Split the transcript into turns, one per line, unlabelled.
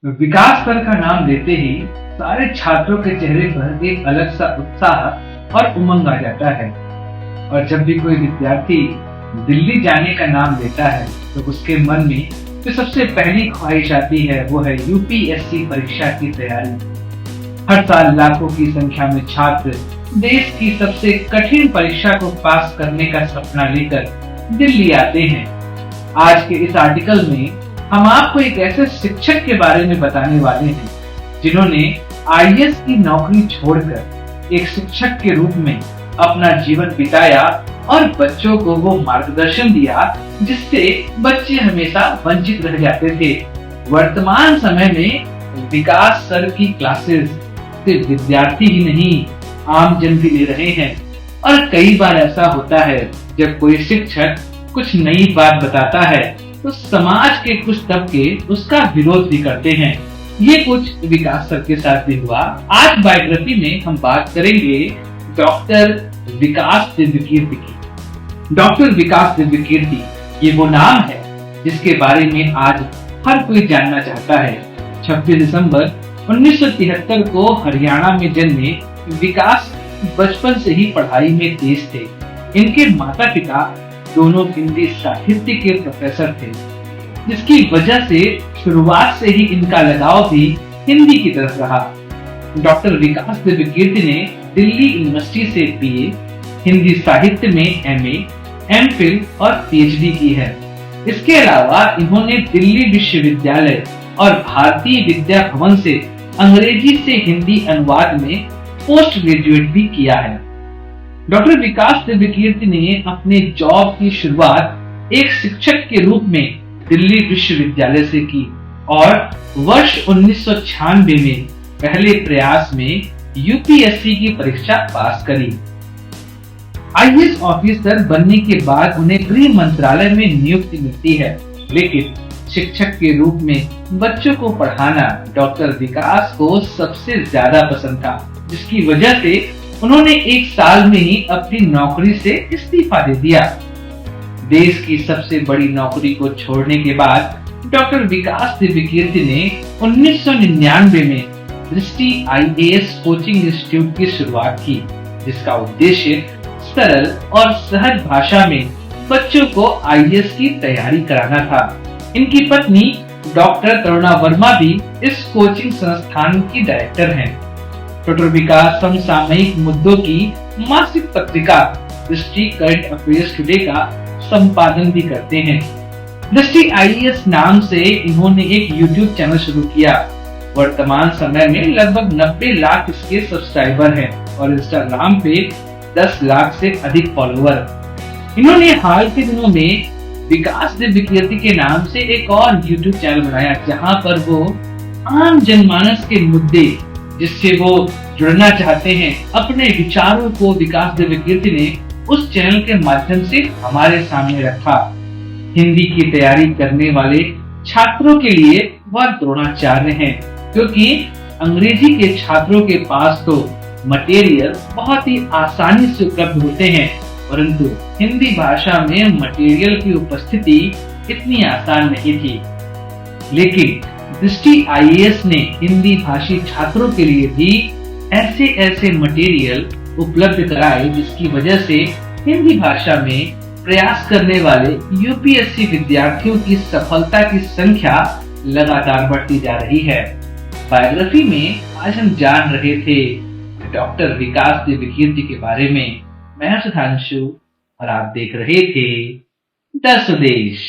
विकास sir का नाम लेते ही सारे छात्रों के चेहरे पर एक अलग सा उत्साह और उमंग आ जाता है। और जब भी कोई विद्यार्थी दिल्ली जाने का नाम लेता है तो उसके मन में जो सबसे पहली ख्वाहिश आती है वो है यूपीएससी परीक्षा की तैयारी। हर साल लाखों की संख्या में छात्र देश की सबसे कठिन परीक्षा को पास करने का सपना लेकर दिल्ली आते हैं। आज के इस आर्टिकल में हम आपको एक ऐसे शिक्षक के बारे में बताने वाले हैं जिन्होंने आईएएस की नौकरी छोड़कर एक शिक्षक के रूप में अपना जीवन बिताया और बच्चों को वो मार्गदर्शन दिया जिससे बच्चे हमेशा वंचित रह जाते थे। वर्तमान समय में विकास सर की क्लासेस सिर्फ विद्यार्थी ही नहीं, आम जन भी ले रहे हैं। और कई बार ऐसा होता है जब कोई शिक्षक कुछ नई बात बताता है तो समाज के कुछ तबके उसका विरोध भी करते हैं। ये कुछ विकास सर के साथ भी हुआ। आज बायोग्राफी में हम बात करेंगे डॉक्टर विकास दिव्यकीर्ति की। डॉक्टर विकास दिव्यकीर्ति ये वो नाम है जिसके बारे में आज हर कोई जानना चाहता है। 26 दिसंबर 1973 को हरियाणा में जन्मे विकास बचपन से ही पढ़ाई में तेज थे। इनके माता पिता दोनों हिंदी साहित्य के प्रोफेसर थे, जिसकी वजह से शुरुआत से ही इनका लगाव भी हिंदी की तरफ रहा। डॉक्टर विकास दिव्यकीर्ति ने दिल्ली यूनिवर्सिटी से बीए, हिंदी साहित्य में एमए, एमफिल और पीएचडी की है। इसके अलावा इन्होंने दिल्ली विश्वविद्यालय और भारतीय विद्या भवन से अंग्रेजी से हिंदी अनुवाद में पोस्ट ग्रेजुएट भी किया है। डॉक्टर विकास दिव्यकीर्ति ने अपने जॉब की शुरुआत एक शिक्षक के रूप में दिल्ली विश्वविद्यालय से की और वर्ष 1996 में पहले प्रयास में यूपीएससी की परीक्षा पास करी। आईएएस ऑफिसर बनने के बाद उन्हें गृह मंत्रालय में नियुक्ति मिलती है, लेकिन शिक्षक के रूप में बच्चों को पढ़ाना डॉक्टर विकास को सबसे ज्यादा पसंद था, जिसकी वजह से उन्होंने एक साल में ही अपनी नौकरी से इस्तीफा दे दिया। देश की सबसे बड़ी नौकरी को छोड़ने के बाद डॉक्टर विकास दिव्यकीर्ति ने 1999 में दृष्टि आईएएस कोचिंग इंस्टीट्यूट की शुरुआत की, जिसका उद्देश्य सरल और सहज भाषा में बच्चों को आईएएस की तैयारी कराना था। इनकी पत्नी डॉक्टर करुणा वर्मा भी इस कोचिंग संस्थान की डायरेक्टर हैं। डॉक्टर विकास समसामयिक मुद्दों की मासिक पत्रिका दृष्टि करंट अफेयर्स टुडे का संपादन भी करते हैं। दृष्टि आईएएस नाम से इन्होंने एक यूट्यूब चैनल शुरू किया। वर्तमान समय में लगभग 90 लाख इसके सब्सक्राइबर हैं और इंस्टाग्राम पे 10 लाख से अधिक फॉलोअर। इन्होंने हाल के दिनों में विकास दिव्यकीर्ति के नाम से एक और यूट्यूब चैनल बनाया, जहां पर वो आम जनमानस के मुद्दे जिससे वो जुड़ना चाहते हैं, अपने विचारों को विकास दिव्यकीर्ति ने उस चैनल के माध्यम से हमारे सामने रखा। हिंदी की तैयारी करने वाले छात्रों के लिए वह द्रोणाचार्य हैं, क्योंकि अंग्रेजी के छात्रों के पास तो मटेरियल बहुत ही आसानी से उपलब्ध होते हैं, परंतु हिंदी भाषा में मटेरियल की उपस्थिति इतनी आसान नहीं थी। लेकिन दृष्टि आईएएस ने हिंदी भाषी छात्रों के लिए भी ऐसे मटेरियल उपलब्ध कराए, जिसकी वजह से हिंदी भाषा में प्रयास करने वाले यूपीएससी विद्यार्थियों की सफलता की संख्या लगातार बढ़ती जा रही है। बायोग्राफी में आज हम जान रहे थे डॉक्टर विकास दिव्यकीर्ति के बारे में। मैं सुधांशु और आप देख रहे थे द स्वदेश।